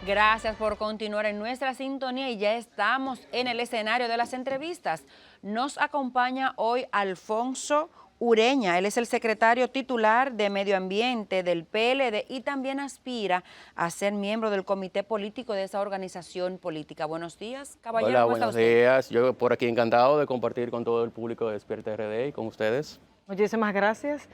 Gracias por continuar en nuestra sintonía y ya estamos en el escenario de las entrevistas. Nos acompaña hoy Alfonso Ureña, él es el secretario titular de Medio Ambiente del PLD y también aspira a ser miembro del comité político de esa organización política. Buenos días, caballero. Hola, ¿Cómo está buenos usted? días. Yo por aquí encantado de compartir con todo el público de Despierta RD y con ustedes. Muchísimas gracias.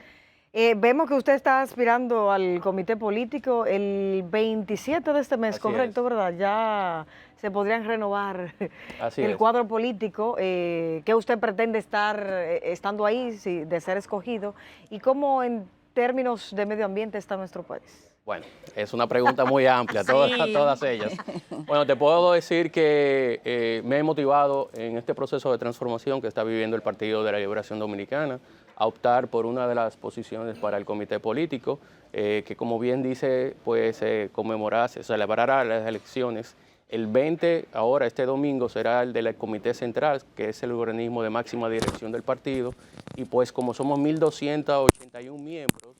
Vemos que usted está aspirando al comité político el 27 de este mes, Así correcto, es. ¿verdad? Ya se podrían renovar Así el es. cuadro político. ¿Qué usted pretende estar estando ahí, de ser escogido? ¿Y cómo en términos de medio ambiente está nuestro país? Bueno, es una pregunta muy amplia, Sí. todas ellas. Bueno, te puedo decir que me he motivado en este proceso de transformación que está viviendo el Partido de la Liberación Dominicana a optar por una de las posiciones para el comité político, que como bien dice, pues se celebrará las elecciones. El 20, ahora este domingo, será el del Comité Central, que es el organismo de máxima dirección del partido, y pues como somos 1.281 miembros,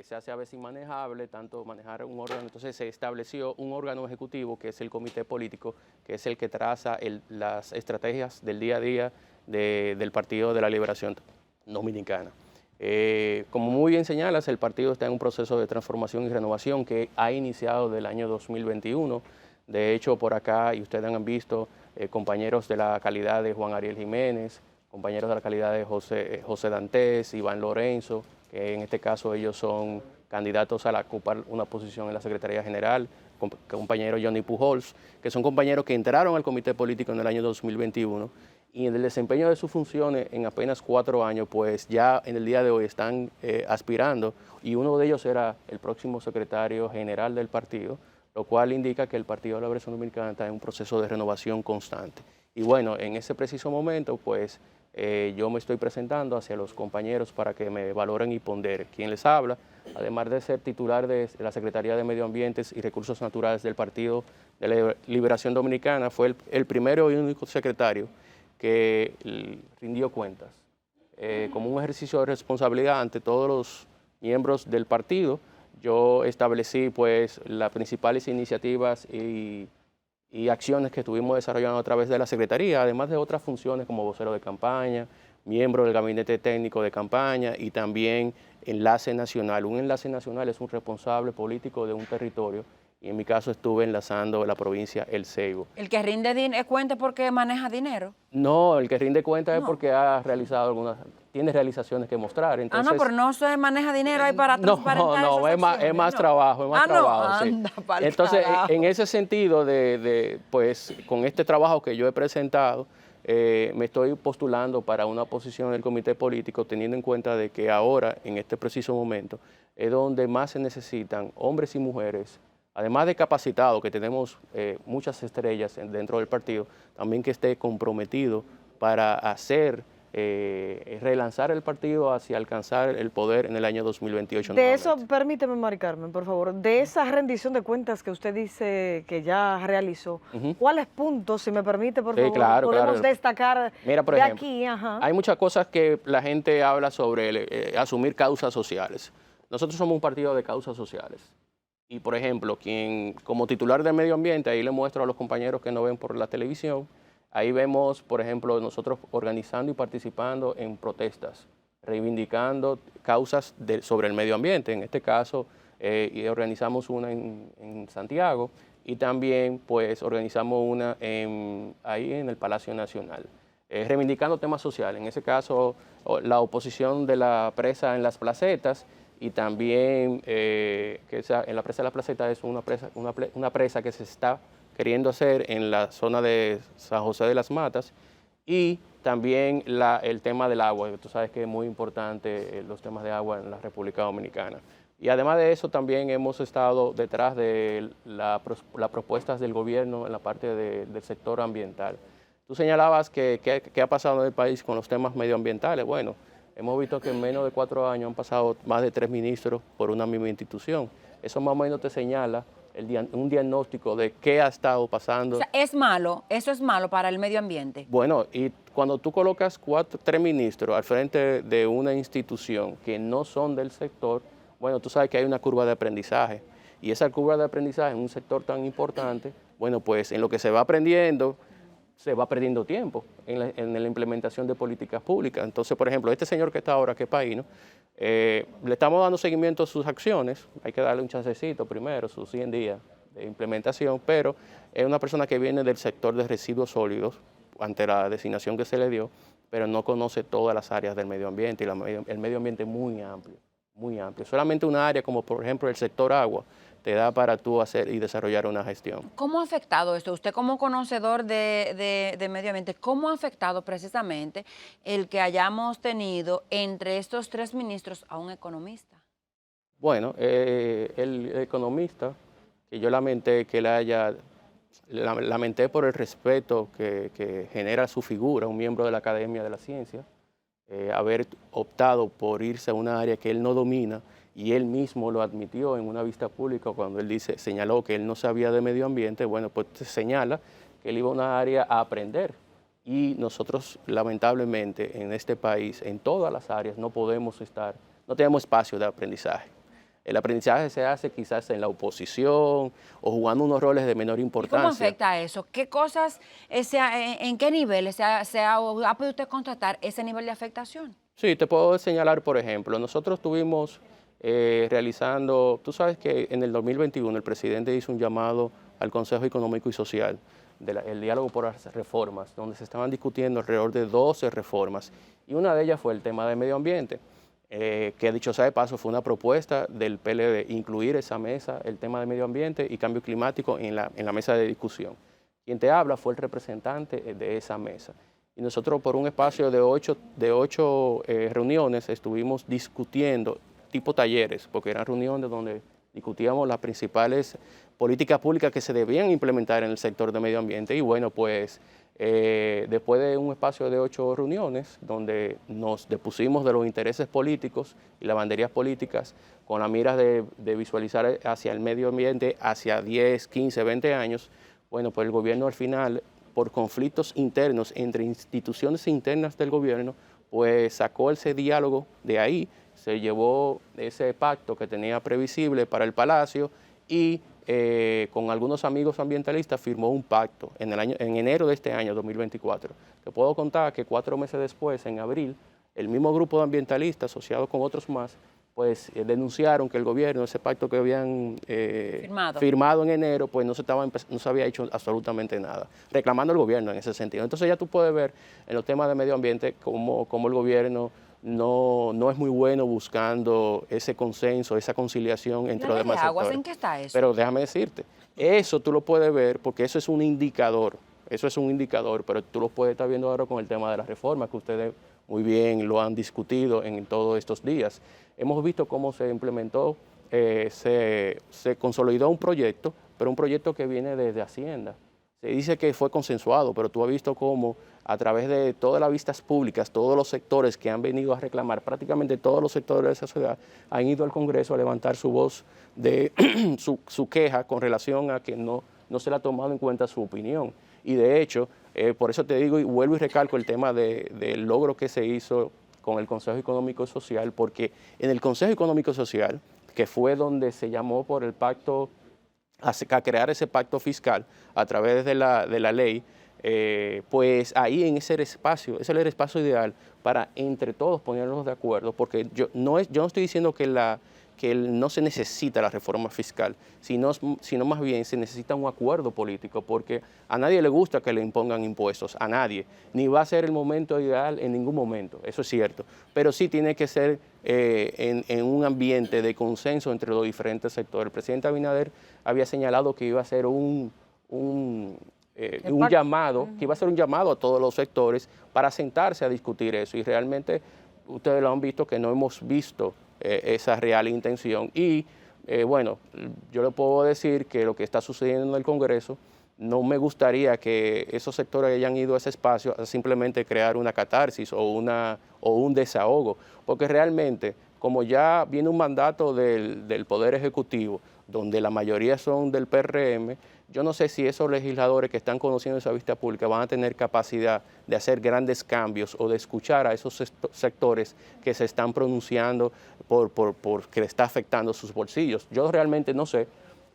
se hace a veces inmanejable tanto manejar un órgano. Entonces se estableció un órgano ejecutivo que es el comité político, que es el que traza las estrategias del día a día del Partido de la Liberación Dominicana. Como muy bien señalas, el partido está en un proceso de transformación y renovación que ha iniciado del año 2021. De hecho, por acá, y ustedes han visto, compañeros de la calidad de Juan Ariel Jiménez, compañeros de la calidad de José Dantes, Iván Lorenzo, que en este caso ellos son candidatos a ocupar una posición en la Secretaría General, compañero Johnny Pujols, que son compañeros que entraron al comité político en el año 2021 y en el desempeño de sus funciones en apenas 4 años, pues ya en el día de hoy están aspirando, y uno de ellos será el próximo secretario general del partido, lo cual indica que el Partido de la Liberación Dominicana está en un proceso de renovación constante. Y bueno, en ese preciso momento, pues yo me estoy presentando hacia los compañeros para que me valoren y ponderen. Quien les habla, además de ser titular de la Secretaría de Medio Ambiente y Recursos Naturales del Partido de la Liberación Dominicana, fue el primero y único secretario que rindió cuentas como un ejercicio de responsabilidad ante todos los miembros del partido. Yo establecí pues las principales iniciativas y acciones que estuvimos desarrollando a través de la Secretaría, además de otras funciones como vocero de campaña, miembro del gabinete técnico de campaña y también enlace nacional. Un enlace nacional es un responsable político de un territorio, y en mi caso estuve enlazando la provincia El Ceibo. ¿El que rinde cuenta porque maneja dinero? No, el que rinde cuenta es No. porque ha realizado tiene realizaciones que mostrar. Entonces, No, pero no se maneja dinero ahí para no, transparentar no, esas es más acciones, no. trabajo, sí. Anda pa'l Entonces, carajo. en ese sentido, pues, con este trabajo que yo he presentado, me estoy postulando para una posición en el comité político, teniendo en cuenta de que ahora, en este preciso momento, es donde más se necesitan hombres y mujeres, además de capacitados, que tenemos muchas estrellas dentro del partido, también que esté comprometido para relanzar el partido hacia alcanzar el poder en el año 2028. De eso, nuevamente. permíteme, Mari Carmen, por favor, de esa rendición de cuentas que usted dice que ya realizó, ¿cuáles puntos, si me permite, por Sí, favor, claro, podemos claro. destacar Mira, por de ejemplo, aquí? hay muchas cosas que la gente habla sobre asumir causas sociales. Nosotros somos un partido de causas sociales. Y, por ejemplo, como titular de medio ambiente, ahí le muestro a los compañeros que nos ven por la televisión, ahí vemos, por ejemplo, nosotros organizando y participando en protestas, reivindicando causas sobre el medio ambiente. En este caso, y organizamos una en Santiago, y también pues organizamos una ahí en el Palacio Nacional, reivindicando temas sociales. En ese caso, la oposición de la presa en las placetas, y también en la presa de la placeta es una presa que se está queriendo hacer en la zona de San José de las Matas, y también el tema del agua, que tú sabes que es muy importante los temas de agua en la República Dominicana. Y además de eso, también hemos estado detrás de las propuestas del gobierno en la parte del sector ambiental. Tú señalabas qué ha pasado en el país con los temas medioambientales. Bueno, hemos visto que en menos de 4 años han pasado más de 3 ministros por una misma institución. Eso más o menos te señala un diagnóstico de qué ha estado pasando. O sea, es malo, eso es malo para el medio ambiente. Bueno, y cuando tú colocas 3 ministros al frente de una institución que no son del sector, bueno, tú sabes que hay una curva de aprendizaje. Y esa curva de aprendizaje en un sector tan importante, bueno, pues en lo que se va aprendiendo, se va perdiendo tiempo en la implementación de políticas públicas. Entonces, por ejemplo, este señor que está ahora, que es Paíno, le estamos dando seguimiento a sus acciones, hay que darle un chancecito primero, sus 100 días de implementación, pero es una persona que viene del sector de residuos sólidos, ante la designación que se le dio, pero no conoce todas las áreas del medio ambiente, y el medio ambiente es muy amplio, muy amplio. Solamente una área como por ejemplo el sector agua te da para tú hacer y desarrollar una gestión. ¿Cómo ha afectado esto? Usted como conocedor de medio ambiente, ¿cómo ha afectado precisamente el que hayamos tenido entre estos tres ministros a un economista? Bueno, el economista, que yo lamenté que lamenté por el respeto que genera su figura, un miembro de la Academia de la Ciencia, haber optado por irse a una área que él no domina, y él mismo lo admitió en una vista pública cuando él señaló que él no sabía de medio ambiente. Bueno, pues señala que él iba a una área a aprender, y nosotros lamentablemente en este país, en todas las áreas, no tenemos espacio de aprendizaje. El aprendizaje se hace quizás en la oposición o jugando unos roles de menor importancia. ¿Y cómo afecta eso? ¿Qué cosas, en qué niveles ha podido usted constatar ese nivel de afectación? Sí, te puedo señalar, por ejemplo, nosotros estuvimos realizando, tú sabes que en el 2021 el presidente hizo un llamado al Consejo Económico y Social, el diálogo por las reformas, donde se estaban discutiendo alrededor de 12 reformas, y una de ellas fue el tema de medio ambiente. Que dicho sea de paso fue una propuesta del PLD incluir esa mesa, el tema de medio ambiente y cambio climático en la mesa de discusión. Quien te habla fue el representante de esa mesa. Y nosotros por un espacio de ocho reuniones estuvimos discutiendo, tipo talleres, porque eran reuniones donde discutíamos las principales políticas públicas que se debían implementar en el sector de medio ambiente. Y bueno, pues después de un espacio de 8 reuniones, donde nos depusimos de los intereses políticos y las banderías políticas, con la mira de visualizar hacia el medio ambiente hacia 10, 15, 20 años, bueno, pues el gobierno al final, por conflictos internos entre instituciones internas del gobierno, pues sacó ese diálogo de ahí, se llevó ese pacto que tenía previsible para el Palacio y con algunos amigos ambientalistas firmó un pacto en enero de este año 2024. Te puedo contar que 4 meses después, en abril, el mismo grupo de ambientalistas, asociados con otros más, pues denunciaron que el gobierno, ese pacto que habían firmado en enero, pues no se había hecho absolutamente nada, reclamando al gobierno en ese sentido. Entonces ya tú puedes ver en los temas de medio ambiente cómo el gobierno no es muy bueno buscando ese consenso, esa conciliación entre los demás sectores. ¿En qué está eso? Pero déjame decirte, eso tú lo puedes ver porque eso es un indicador, pero tú lo puedes estar viendo ahora con el tema de las reformas, que ustedes muy bien lo han discutido en todos estos días. Hemos visto cómo se implementó, se consolidó un proyecto, pero un proyecto que viene desde Hacienda. Se dice que fue consensuado, pero tú has visto cómo a través de todas las vistas públicas, todos los sectores que han venido a reclamar, prácticamente todos los sectores de esa sociedad, han ido al Congreso a levantar su voz de su queja con relación a que no se le ha tomado en cuenta su opinión. Y de hecho, por eso te digo y vuelvo y recalco el tema del logro que se hizo con el Consejo Económico y Social, porque en el Consejo Económico y Social, que fue donde se llamó por el pacto, a crear ese pacto fiscal a través de la ley, pues ahí en ese espacio, ese era el espacio ideal para entre todos ponernos de acuerdo, porque yo no estoy diciendo que no se necesita la reforma fiscal, sino más bien se necesita un acuerdo político, porque a nadie le gusta que le impongan impuestos, a nadie, ni va a ser el momento ideal en ningún momento, eso es cierto, pero sí tiene que ser en un ambiente de consenso entre los diferentes sectores. El presidente Abinader había señalado que iba a ser un llamado a todos los sectores para sentarse a discutir eso, y realmente ustedes lo han visto que no hemos visto esa real intención. Y bueno, yo le puedo decir que lo que está sucediendo en el Congreso, no me gustaría que esos sectores hayan ido a ese espacio a simplemente crear una catarsis o un desahogo, porque realmente, como ya viene un mandato del Poder Ejecutivo, donde la mayoría son del PRM, yo no sé si esos legisladores que están conociendo esa vista pública van a tener capacidad de hacer grandes cambios o de escuchar a esos sectores que se están pronunciando porque le está afectando sus bolsillos. Yo realmente no sé,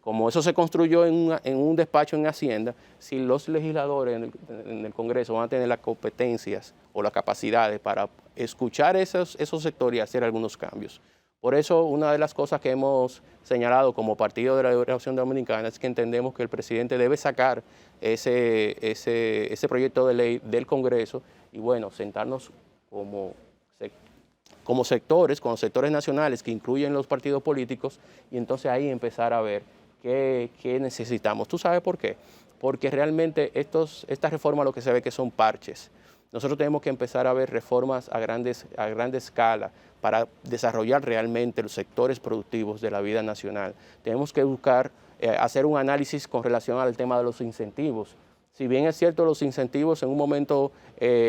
Como eso se construyó en un despacho en Hacienda, si los legisladores en el Congreso van a tener las competencias o las capacidades para escuchar esos sectores y hacer algunos cambios. Por eso, una de las cosas que hemos señalado como Partido de la Liberación Dominicana es que entendemos que el presidente debe sacar ese proyecto de ley del Congreso y, bueno, sentarnos como sectores, con los sectores nacionales que incluyen los partidos políticos y entonces ahí empezar a ver qué necesitamos. ¿Tú sabes por qué? Porque realmente estas reformas lo que se ve que son parches. Nosotros tenemos que empezar a ver reformas a grande escala para desarrollar realmente los sectores productivos de la vida nacional. Tenemos que buscar hacer un análisis con relación al tema de los incentivos. Si bien es cierto, los incentivos en un momento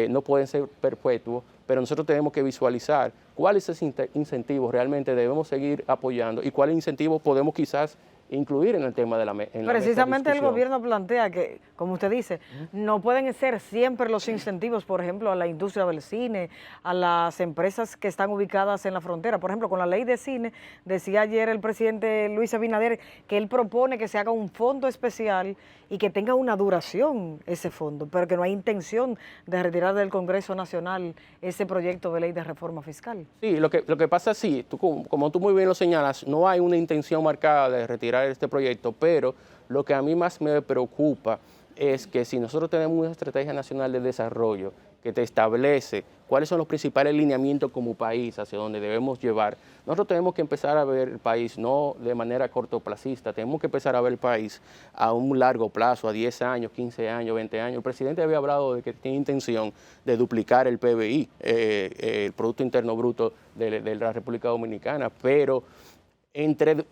no pueden ser perpetuos, pero nosotros tenemos que visualizar cuáles incentivos realmente debemos seguir apoyando y cuáles incentivos podemos quizás incluir en el tema de la mesa. Precisamente el gobierno plantea que, como usted dice, no pueden ser siempre los incentivos, por ejemplo, a la industria del cine, a las empresas que están ubicadas en la frontera. Por ejemplo, con la ley de cine, decía ayer el presidente Luis Abinader que él propone que se haga un fondo especial y que tenga una duración ese fondo, pero que no hay intención de retirar del Congreso Nacional ese proyecto de ley de reforma fiscal. Sí, lo que pasa es sí, como tú muy bien lo señalas, no hay una intención marcada de retirar este proyecto, pero lo que a mí más me preocupa es que si nosotros tenemos una estrategia nacional de desarrollo que te establece cuáles son los principales lineamientos como país hacia donde debemos llevar, nosotros tenemos que empezar a ver el país no de manera cortoplacista, tenemos que empezar a ver el país a un largo plazo, a 10 años, 15 años, 20 años. El presidente había hablado de que tiene intención de duplicar el PBI, el Producto Interno Bruto de la República Dominicana, pero entre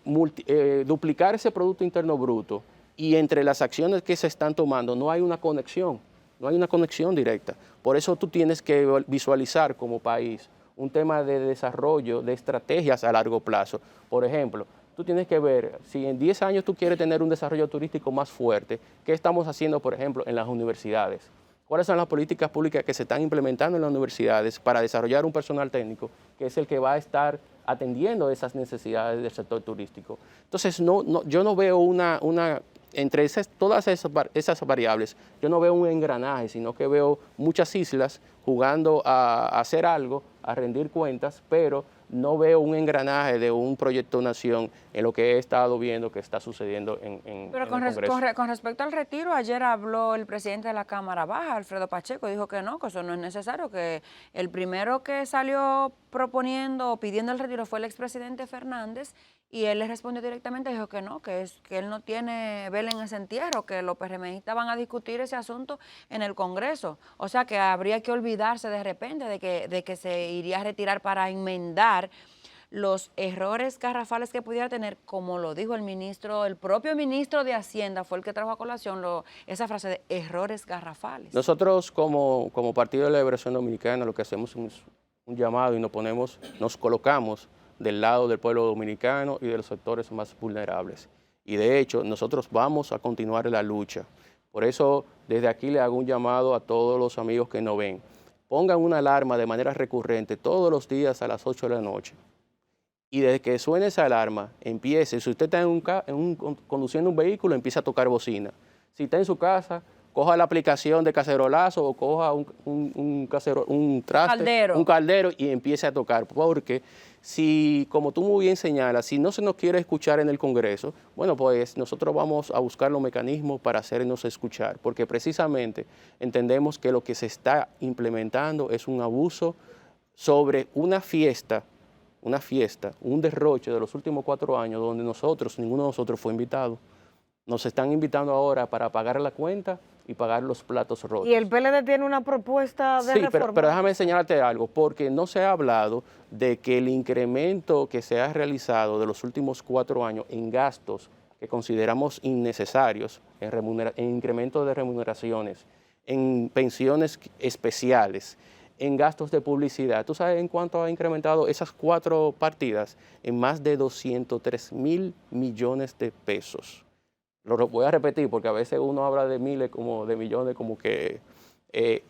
duplicar ese Producto Interno Bruto y entre las acciones que se están tomando no hay una conexión, no hay una conexión directa. Por eso tú tienes que visualizar como país un tema de desarrollo, de estrategias a largo plazo. Por ejemplo, tú tienes que ver, si en 10 años tú quieres tener un desarrollo turístico más fuerte, ¿qué estamos haciendo, por ejemplo, en las universidades? ¿Cuáles son las políticas públicas que se están implementando en las universidades para desarrollar un personal técnico que es el que va a estar atendiendo esas necesidades del sector turístico? Entonces, yo no veo entre todas esas variables, yo no veo un engranaje, sino que veo muchas islas jugando a hacer algo, a rendir cuentas, pero no veo un engranaje de un proyecto nación en lo que he estado viendo que está sucediendo en el Congreso. Con respecto al retiro, ayer habló el presidente de la Cámara Baja, Alfredo Pacheco, dijo que no, que eso no es necesario, que el primero que salió proponiendo o pidiendo el retiro fue el expresidente Fernández, y él le respondió directamente, dijo que no, que él no tiene vela en ese entierro, que los PRMistas van a discutir ese asunto en el Congreso. O sea que habría que olvidarse de repente de que se iría a retirar para enmendar los errores garrafales que pudiera tener, como lo dijo el propio ministro de Hacienda, fue el que trajo a colación esa frase de errores garrafales. Nosotros como Partido de la Liberación Dominicana lo que hacemos es un llamado y nos colocamos del lado del pueblo dominicano y de los sectores más vulnerables. Y de hecho, nosotros vamos a continuar la lucha. Por eso, desde aquí le hago un llamado a todos los amigos que nos ven. Pongan una alarma de manera recurrente todos los días a las 8 de la noche. Y desde que suene esa alarma, empiece. Si usted está conduciendo un vehículo, empieza a tocar bocina. Si está en su casa, coja la aplicación de cacerolazo o coja un caldero y empiece a tocar. Porque si, como tú muy bien señalas, si no se nos quiere escuchar en el Congreso, bueno, pues nosotros vamos a buscar los mecanismos para hacernos escuchar. Porque precisamente entendemos que lo que se está implementando es un abuso sobre una fiesta, un derroche de los últimos 4 años donde ninguno de nosotros fue invitado. Nos están invitando ahora para pagar la cuenta y pagar los platos rotos. ¿Y el PLD tiene una propuesta de reforma? Pero déjame señalarte algo, porque no se ha hablado de que el incremento que se ha realizado de los últimos 4 años en gastos que consideramos innecesarios, en incremento de remuneraciones, en pensiones especiales, en gastos de publicidad. ¿Tú sabes en cuánto ha incrementado esas 4 partidas? En más de 203,000 millones de pesos. Lo voy a repetir porque a veces uno habla de miles como de millones, como que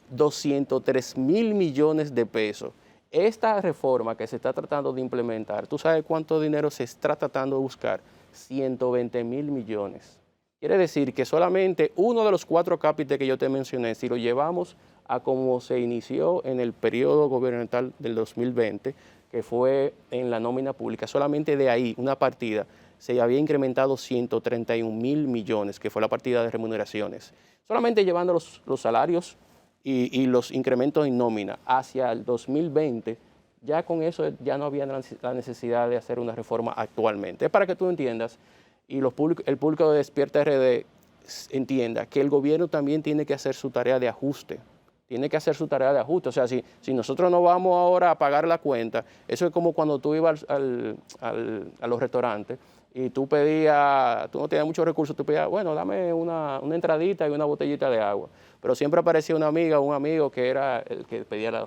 203,000 millones de pesos. Esta reforma que se está tratando de implementar, ¿tú sabes cuánto dinero se está tratando de buscar? 120.000 millones. Quiere decir que solamente uno de los 4 cápites que yo te mencioné, si lo llevamos a como se inició en el periodo gubernamental del 2020, que fue en la nómina pública, solamente de ahí, una partida, se había incrementado 131.000 millones, que fue la partida de remuneraciones. Solamente llevando los salarios y los incrementos en nómina hacia el 2020, ya con eso ya no había la necesidad de hacer una reforma actualmente. Es para que tú entiendas y el público de Despierta RD entienda que el gobierno también tiene que hacer su tarea de ajuste. Tiene que hacer su tarea de ajuste. O sea, si nosotros no vamos ahora a pagar la cuenta, eso es como cuando tú ibas a los restaurantes y tú pedías, tú no tenías muchos recursos, tú pedías, bueno, dame una entradita y una botellita de agua. Pero siempre aparecía una amiga o un amigo que era el que pedía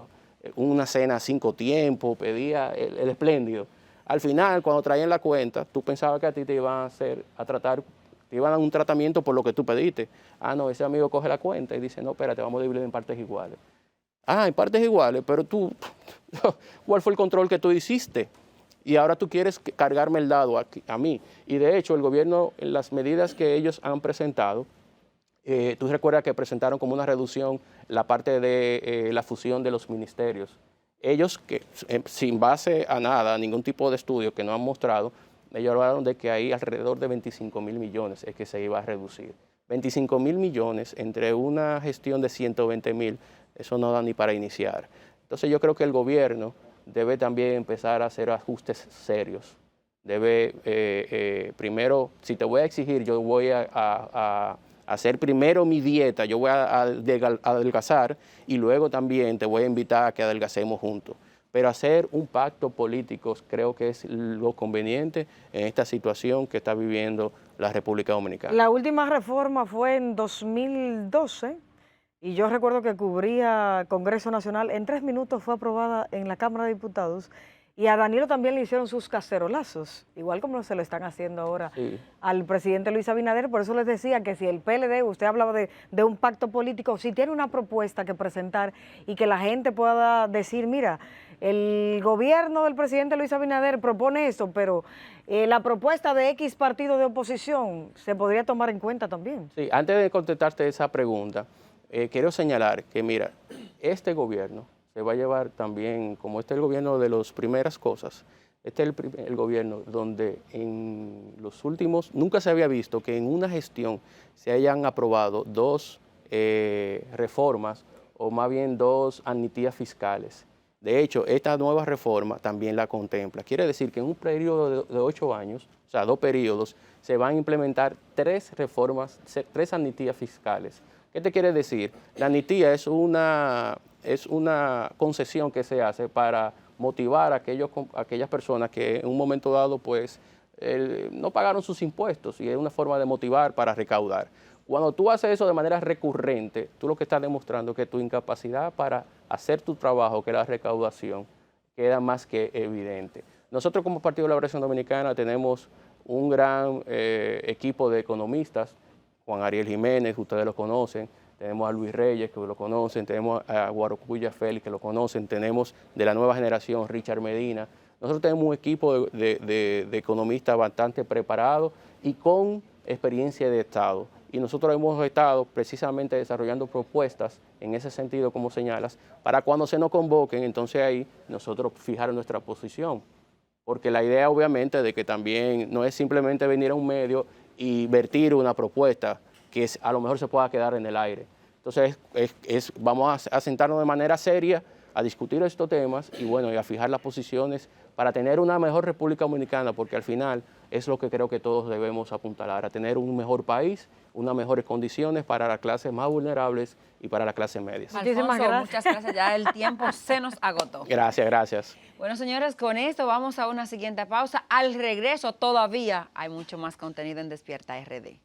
una cena a 5 tiempos, pedía el espléndido. Al final, cuando traían la cuenta, tú pensabas que a ti te iban a tratar, te iban a dar un tratamiento por lo que tú pediste. Ah, no, ese amigo coge la cuenta y dice, no, espérate, vamos a dividir en partes iguales. Ah, en partes iguales, pero tú, ¿cuál fue el control que tú hiciste? Y ahora tú quieres cargarme el dado a mí. Y de hecho, el gobierno, en las medidas que ellos han presentado, tú recuerdas que presentaron como una reducción la parte de la fusión de los ministerios. Ellos, que sin base a nada, ningún tipo de estudio que no han mostrado, ellos hablaron de que hay alrededor de 25.000 millones es que se iba a reducir. 25.000 millones entre una gestión de 120.000, eso no da ni para iniciar. Entonces yo creo que el gobierno debe también empezar a hacer ajustes serios. Debe, primero, si te voy a exigir, yo voy a hacer primero mi dieta, yo voy a adelgazar y luego también te voy a invitar a que adelgacemos juntos. Pero hacer un pacto político creo que es lo conveniente en esta situación que está viviendo la República Dominicana. La última reforma fue en 2012 y yo recuerdo que cubría Congreso Nacional. En 3 minutos fue aprobada en la Cámara de Diputados. Y a Danilo también le hicieron sus cacerolazos, igual como se lo están haciendo ahora al presidente Luis Abinader. Por eso les decía que si el PLD, usted hablaba de un pacto político, si tiene una propuesta que presentar y que la gente pueda decir, mira, el gobierno del presidente Luis Abinader propone esto, pero la propuesta de X partido de oposición se podría tomar en cuenta también. Sí, antes de contestarte esa pregunta, quiero señalar que, mira, este gobierno se va a llevar también, como este es el gobierno de las primeras cosas, este es el gobierno donde en los últimos, nunca se había visto que en una gestión se hayan aprobado 2 reformas o más bien 2 amnistías fiscales. De hecho, esta nueva reforma también la contempla. Quiere decir que en un periodo de 8 años, o sea, 2 periodos, se van a implementar 3 reformas, 3 amnistías fiscales. ¿Qué te quiere decir? La amnistía es una concesión que se hace para motivar a aquellas personas que en un momento dado pues no pagaron sus impuestos y es una forma de motivar para recaudar. Cuando tú haces eso de manera recurrente, tú lo que estás demostrando es que tu incapacidad para hacer tu trabajo, que es la recaudación, queda más que evidente. Nosotros como Partido de la Liberación Dominicana tenemos un gran equipo de economistas, Juan Ariel Jiménez, ustedes lo conocen, tenemos a Luis Reyes, que lo conocen, tenemos a Guarocuya Félix, que lo conocen, tenemos de la nueva generación Richard Medina. Nosotros tenemos un equipo de economistas bastante preparados y con experiencia de Estado. Y nosotros hemos estado precisamente desarrollando propuestas en ese sentido, como señalas, para cuando se nos convoquen, entonces ahí nosotros fijar nuestra posición. Porque la idea obviamente de que también no es simplemente venir a un medio y vertir una propuesta que a lo mejor se pueda quedar en el aire. Entonces vamos a sentarnos de manera seria a discutir estos temas y bueno, y a fijar las posiciones para tener una mejor República Dominicana, porque al final es lo que creo que todos debemos apuntalar, a tener un mejor país, unas mejores condiciones para las clases más vulnerables y para las clases medias. Alfonso, muchas gracias, ya el tiempo se nos agotó. Gracias, gracias. Bueno, señores, con esto vamos a una siguiente pausa. Al regreso todavía hay mucho más contenido en Despierta RD.